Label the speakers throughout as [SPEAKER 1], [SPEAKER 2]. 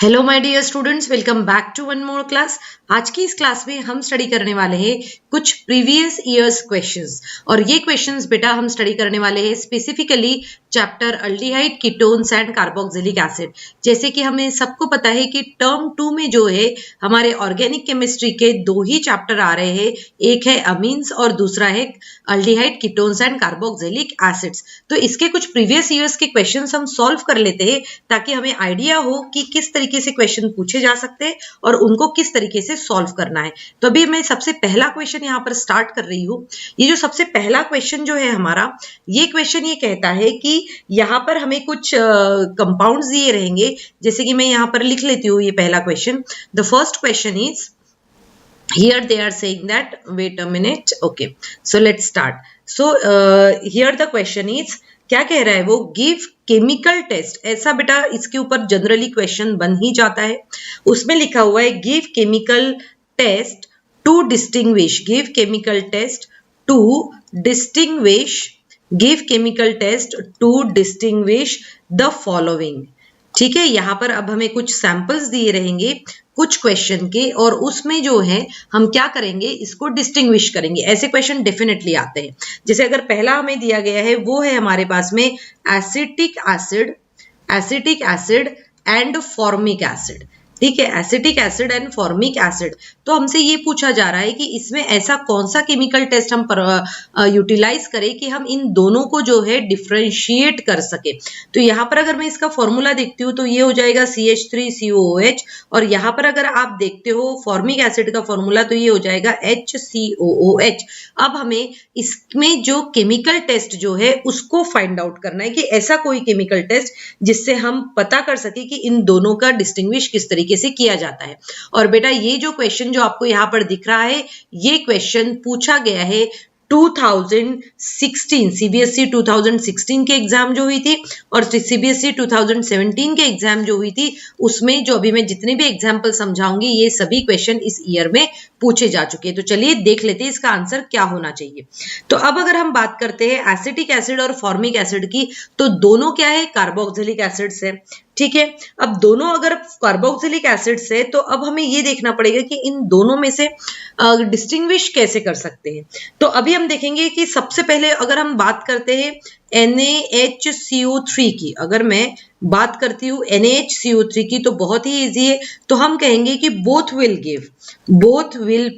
[SPEAKER 1] Hello my dear students, welcome back to one more class. आज की इस class में हम स्टडी करने वाले हैं कुछ प्रीवियस ईयर्स क्वेश्चंस। और ये क्वेश्चंस बेटा हम स्टडी करने वाले हैं specifically chapter aldehyde, ketones and carboxylic acid. जैसे कि हमें सबको पता है कि टर्म 2 में जो है हमारे ऑर्गेनिक केमिस्ट्री के दो ही चैप्टर आ रहे हैं, एक है अमीन्स और दूसरा है aldehyde, ketones and carboxylic acids. तो इसके कुछ प्रीवियस ईयर्स के क्वेश्चंस हम सॉल्व कर लेते हैं ताकि हमें आइडिया हो कि किस तरीके से क्वेश्चन पूछे जा सकते हैं और उनको किस तरीके से सॉल्व करना है। तो अभी मैं सबसे पहला क्वेश्चन यहाँ पर स्टार्ट कर रही हूँ। ये जो सबसे पहला क्वेश्चन जो है हमारा, ये क्वेश्चन ये कहता है कि यहाँ पर हमें कुछ कंपाउंड्स दिए रहेंगे। जैसे कि मैं यहाँ पर लिख लेती हूँ ये पहला question. The first question is, here they are saying that, wait a minute, okay, so let's start. So here the question is, क्या कह रहा है वो, गिव केमिकल टेस्ट। ऐसा बेटा इसके ऊपर जनरली क्वेश्चन बन ही जाता है। उसमें लिखा हुआ है give chemical test to distinguish, give chemical test to distinguish, give chemical test to distinguish the following. ठीक है, यहाँ पर अब हमें कुछ सैंपल्स दिए रहेंगे कुछ क्वेश्चन के, और उसमें जो है हम क्या करेंगे, इसको डिस्टिंग्विश करेंगे। ऐसे क्वेश्चन डेफिनेटली आते हैं। जैसे अगर पहला हमें दिया गया है वो है हमारे पास में acetic acid and formic acid. ठीक है, acetic acid and formic acid. तो हमसे ये पूछा जा रहा है कि इसमें ऐसा कौन सा केमिकल टेस्ट हम यूटिलाइज करें कि हम इन दोनों को जो है डिफरेंशिएट कर सके। तो यहाँ पर अगर मैं इसका फॉर्मूला देखती हूँ तो ये हो जाएगा CH3COOH, और यहाँ पर अगर आप देखते हो फॉर्मिक एसिड का फॉर्मूला तो ये हो जाएगा HCOOH। अब हमें इसमें जो केमिकल टेस्ट जो है उसको फाइंड आउट करना है कि ऐसा कोई केमिकल टेस्ट जिससे हम पता कर सके कि इन दोनों का डिस्टिंग्विश किस तरीके से किया जाता है। और बेटा ये जो क्वेश्चन जो आपको यहाँ पर दिख रहा है, ये क्वेश्चन पूछा गया है 2016 सीबीएसई 2016 के एग्जाम जो हुई थी और सीबीएसई 2017 के एग्जाम जो हुई थी, उसमें जो अभी मैं जितने भी एग्जाम्पल समझाऊंगी ये सभी क्वेश्चन इस ईयर में पूछे जा चुके हैं। तो चलिए देख लेते हैं इसका आंसर क्या होना चाहिए। तो अब अगर हम बात करते हैं एसिटिक एसिड और फॉर्मिक एसिड की, तो दोनों क्या है, कार्बोक्सिलिक एसिड्स है। ठीक है, अब दोनों अगर कार्बोक्सिलिक एसिड्स है तो अब हमें ये देखना पड़ेगा कि इन दोनों में से डिस्टिंग्विश कैसे कर सकते हैं। तो अभी हम देखेंगे कि सबसे पहले अगर हम बात करते हैं NaHCO3 की, अगर मैं बात करती हूँ NaHCO3 की तो बहुत ही इजी है। तो हम कहेंगे कि both will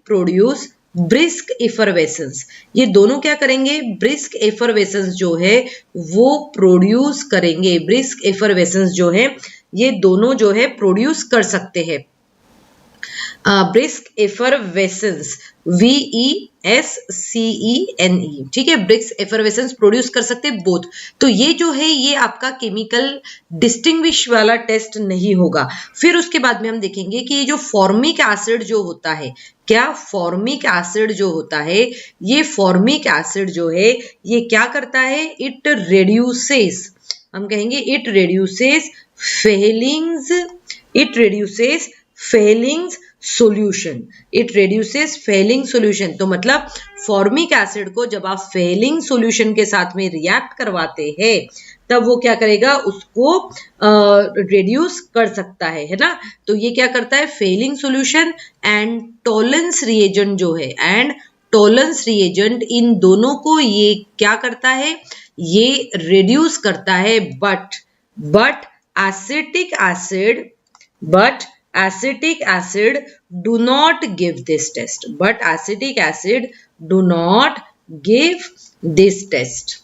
[SPEAKER 1] produce brisk effervescence. ये दोनों क्या करेंगे, ब्रिस्क एफरवेसेंस जो है वो प्रोड्यूस करेंगे। ब्रिस्क एफरवेसेंस जो है ये दोनों जो है प्रोड्यूस कर सकते हैं। Brisk effervescence VESCENE। ठीक है, ब्रिस्क एफरवेसेंस प्रोड्यूस कर सकते बोथ। तो ये जो है ये आपका केमिकल डिस्टिंग्विश वाला टेस्ट नहीं होगा। फिर उसके बाद में हम देखेंगे कि ये जो फॉर्मिक एसिड जो होता है, क्या फॉर्मिक एसिड जो होता है, ये फॉर्मिक एसिड जो है ये क्या करता है, इट रेड्यूसेस, हम कहेंगे it reduces Fehling's solution. It reduces Fehling solution. तो मतलब फॉर्मिक एसिड को जब आप फेलिंग सॉल्यूशन के साथ में रिएक्ट करवाते हैं तब वो क्या करेगा, उसको रिड्यूस कर सकता है ना। तो ये क्या करता है, Fehling solution and Tollens reagent जो है, एंड टॉलेंस रिएजेंट, इन दोनों को ये क्या करता है, ये रिड्यूस करता है। But acetic acid do not give this test. But acetic acid do not give this test.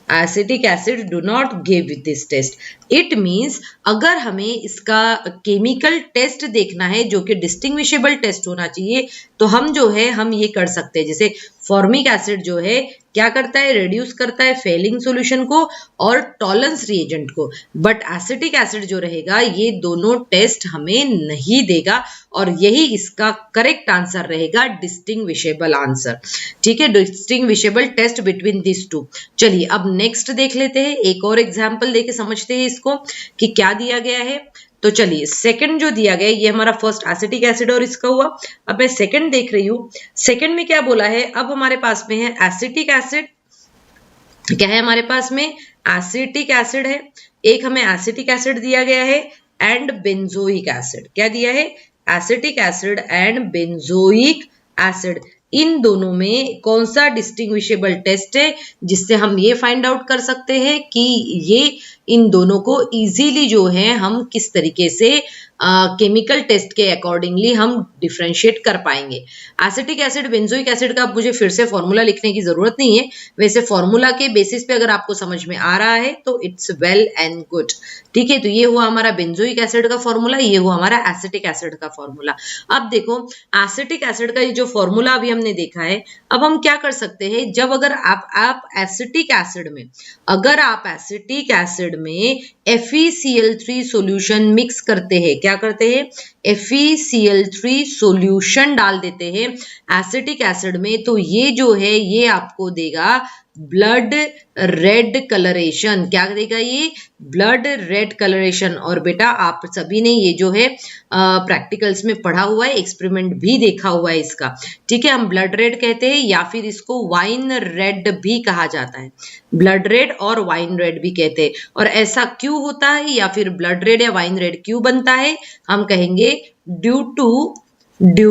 [SPEAKER 1] Acetic acid do not give this test. It means अगर हमें इसका केमिकल टेस्ट देखना है जो कि डिस्टिंग्विशेबल टेस्ट होना चाहिए, तो हम जो है हम ये कर सकते हैं। जैसे फॉर्मिक एसिड जो है क्या करता है, रिड्यूस करता है फेलिंग सॉल्यूशन को और टॉलेंस रिएजेंट को। बट एसिटिक एसिड जो रहेगा ये दोनों टेस्ट हमें नहीं देगा, और यही इसका करेक्ट आंसर रहेगा, डिस्टिंग्विशेबल आंसर। ठीक है, distinguishable test between this two. चलिए अब नेक्स्ट देख लेते हैं, एक और एग्जाम्पल देके समझते हैं इसको कि क्या दिया गया है। तो चलिए सेकंड जो दिया गया है, ये हमारा फर्स्ट एसिटिक एसिड और इसका हुआ। अब मैं सेकंड देख रही हूँ, सेकंड में क्या बोला है, अब हमारे पास में है एसिटिक एसिड, क्या है हमारे पास में एसिटिक एसिड है, एक हमें एसिटिक एसिड दिया गया है एंड बेंजोइक एसिड। क्या दिया है? Acetic acid and benzoic acid. इन दोनों में कौन सा डिस्टिंग्विशेबल टेस्ट है जिससे हम ये फाइंड आउट कर सकते हैं कि ये इन दोनों को इजीली जो है हम किस तरीके से केमिकल टेस्ट के अकॉर्डिंगली हम डिफरेंशिएट कर पाएंगे। एसिटिक एसिड बेंजोइक एसिड का मुझे फिर से फॉर्मूला लिखने की जरूरत नहीं है, वैसे फॉर्मूला के बेसिस पे अगर आपको समझ में आ रहा है तो इट्स वेल एंड गुड। ठीक है, तो ये हुआ हमारा बेंजोइक एसिड का फॉर्मूला, ये हुआ हमारा एसिटिक एसिड का फॉर्मूला। अब देखो एसिटिक एसिड का ये जो फॉर्मूला अभी हमने देखा है, अब हम क्या कर सकते हैं, जब अगर आप एसिटिक एसिड में FeCl3 सॉल्यूशन मिक्स करते हैं, क्या करते हैं, FeCl3 सॉल्यूशन डाल देते हैं एसिटिक एसिड में, तो ये जो है ये आपको देगा ब्लड रेड कलरेशन। क्या देगा ये? Blood red colouration. और बेटा आप सभी ने ये जो है प्रैक्टिकल्स में पढ़ा हुआ है, एक्सपेरिमेंट भी देखा हुआ है इसका। ठीक है, हम ब्लड रेड कहते हैं या फिर इसको वाइन रेड भी कहा जाता है, ब्लड रेड और वाइन रेड भी कहते हैं। और ऐसा क्यों होता है या फिर ब्लड रेड या वाइन रेड क्यों बनता है, हम कहेंगे ड्यू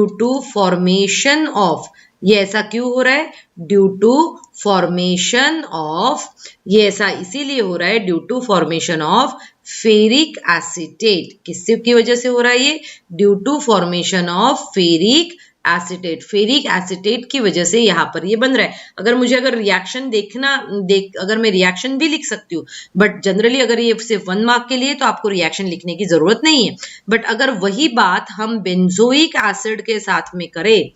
[SPEAKER 1] टू फॉर्मेशन ऑफ, ये ऐसा क्यों हो रहा है, ड्यू टू फॉर्मेशन ऑफ, ये ऐसा इसीलिए हो रहा है due to formation of ferric acetate. किससे की वजह से हो रहा है ये? Due to formation of ferric acetate. Ferric acetate की वजह से यहाँ पर ये बन रहा है। अगर रिएक्शन अगर मैं रिएक्शन भी लिख सकती हूँ, बट जनरली अगर ये सिर्फ 1 मार्क के लिए तो आपको रिएक्शन लिखने की जरूरत नहीं है। बट अगर वही बात हम बेंजोइक एसिड के साथ में करें,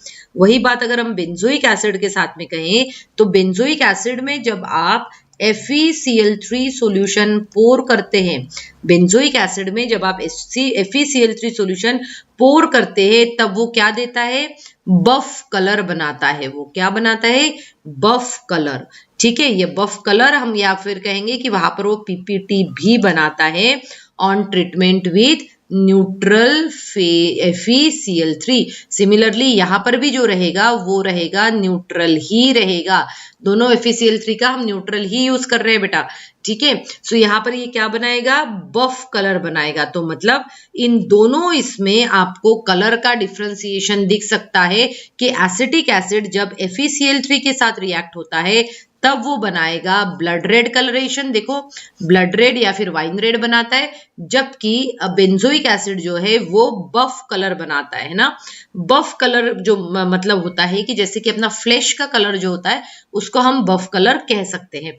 [SPEAKER 1] कहें तो बेंजोइक एसिड में जब आप FeCl3 सॉल्यूशन पोर करते हैं, बेंजोइक एसिड में जब आप FeCl3 सॉल्यूशन पोर करते हैं, तब वो क्या देता है? बफ कलर बनाता है। वो क्या बनाता है? बफ कलर। ठीक है, ये बफ कलर हम या फिर कहेंगे कि वहां पर वो PPT भी बनाता है on treatment with neutral FeCl3। Similarly यहाँ पर भी जो रहेगा वो रहेगा न्यूट्रल ही रहेगा। दोनों FeCl3 का हम न्यूट्रल ही यूज कर रहे हैं बेटा। ठीक है, सो यहाँ पर ये क्या बनाएगा? बफ कलर बनाएगा। तो मतलब इन दोनों इसमें आपको कलर का डिफरेंशिएशन दिख सकता है कि एसिटिक एसिड जब FeCl3 के साथ रिएक्ट होता है तब वो बनाएगा ब्लड रेड कलरेशन। देखो ब्लड रेड या फिर वाइन रेड बनाता है, जबकि बेंजोइक एसिड जो है वो बफ कलर बनाता है ना। बफ कलर जो मतलब होता है कि जैसे कि अपना फ्लैश का कलर जो होता है उसको हम बफ कलर कह सकते हैं।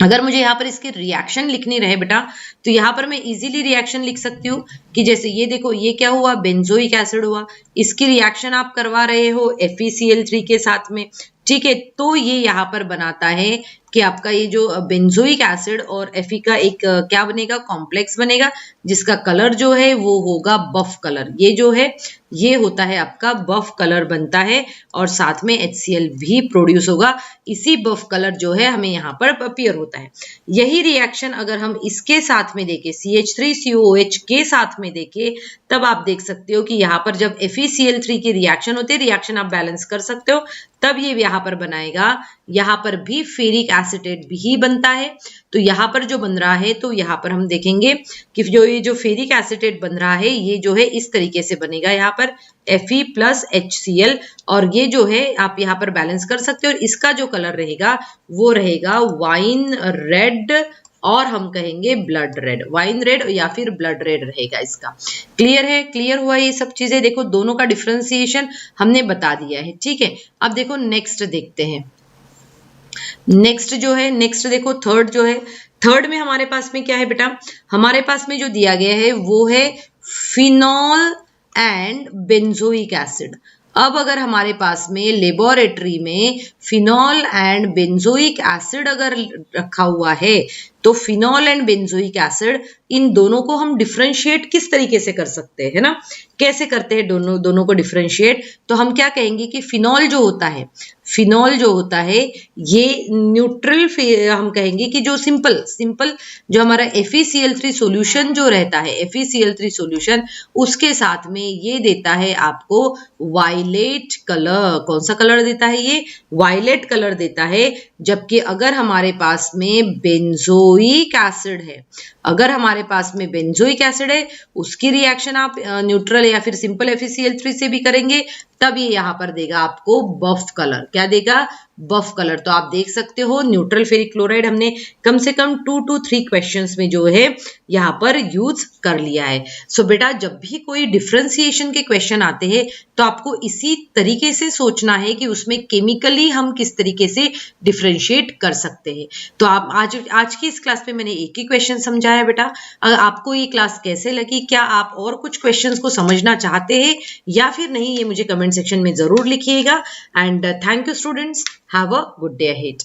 [SPEAKER 1] अगर मुझे यहाँ पर इसकी रिएक्शन लिखनी रहे बेटा, तो यहाँ पर मैं इजीली रिएक्शन लिख सकती हूँ कि जैसे ये देखो, ये क्या हुआ? बेंजोइक एसिड हुआ। इसकी रिएक्शन आप करवा रहे हो FeCl3 के साथ में। ठीक है, तो ये यहाँ पर बनाता है कि आपका ये जो बेंजोइक एसिड और Fe का एक क्या बनेगा? कॉम्प्लेक्स बनेगा, जिसका कलर जो है वो होगा बफ कलर। ये जो है ये होता है आपका बफ कलर बनता है और साथ में HCl भी प्रोड्यूस होगा। इसी बफ कलर जो है हमें यहाँ पर अपीयर होता है। यही रिएक्शन अगर हम इसके साथ में देखें, CH3COOH के साथ में देखें, तब आप देख सकते हो कि यहाँ पर जब FeCl3 की रिएक्शन होती है, रिएक्शन आप बैलेंस कर सकते हो, तब ये यहाँ पर बनाएगा, यहाँ पर भी फेरिक एसिटेट भी बनता है। तो यहाँ पर जो बन रहा है, तो यहाँ पर हम देखेंगे कि ये जो फेरिक एसिटेट बन रहा है ये जो है इस तरीके से बनेगा, यहाँ पर Fe प्लस HCl, और ये जो है आप यहाँ पर बैलेंस कर सकते हो। और इसका जो कलर रहेगा वो रहेगा वाइन रेड, और हम कहेंगे ब्लड रेड, वाइन रेड या फिर ब्लड रेड रहेगा इसका। क्लियर है? क्लियर हुआ ये सब चीजें? देखो दोनों का डिफरेंशिएशन हमने बता दिया है। ठीक है, अब देखो नेक्स्ट देखते हैं। नेक्स्ट देखो थर्ड जो है, थर्ड में हमारे पास में क्या है बेटा? हमारे पास में जो दिया गया है वो है फिनॉल एंड बेंजोइक एसिड। अब अगर हमारे पास में लेबोरेटरी में फिनॉल एंड बेंजोइक एसिड अगर रखा हुआ है, तो फिनॉल एंड बेंजोइक एसिड, इन दोनों को हम डिफरेंशिएट किस तरीके से कर सकते हैं ना? कैसे करते हैं दोनों को डिफरेंशिएट? तो हम क्या कहेंगे कि फिनॉल जो होता है ये न्यूट्रल, हम कहेंगे कि जो सिंपल जो हमारा FeCl3 सॉल्यूशन जो रहता है, FeCl3 सॉल्यूशन, उसके साथ में ये देता है आपको वायलेट कलर। कौन सा कलर देता है? ये वायलेट कलर देता है। जबकि अगर हमारे पास में बेंजोइक बेंजोइक एसिड है, अगर हमारे पास में बेंजोइक एसिड है उसकी रिएक्शन आप न्यूट्रल या फिर सिंपल FeCl3 से भी करेंगे तब ये यहाँ पर देगा आपको बफ कलर। क्या देगा? बफ कलर। तो आप देख सकते हो न्यूट्रल फेरिक क्लोराइड हमने कम से कम 2 to 3 क्वेश्चंस में जो है यहाँ पर यूज कर लिया है। सो बेटा जब भी कोई डिफरेंशिएशन के क्वेश्चन आते हैं तो आपको इसी तरीके से सोचना है कि उसमें केमिकली हम किस तरीके से डिफरेंशिएट कर सकते हैं। तो आप आज की इस क्लास में मैंने एक ही क्वेश्चन समझाया बेटा। अगर आपको ये क्लास कैसे लगी, क्या आप और कुछ क्वेश्चंस को समझना चाहते हैं या फिर नहीं, ये मुझे कमेंट सेक्शन में जरूर लिखिएगा। And thank you students, have a good day ahead.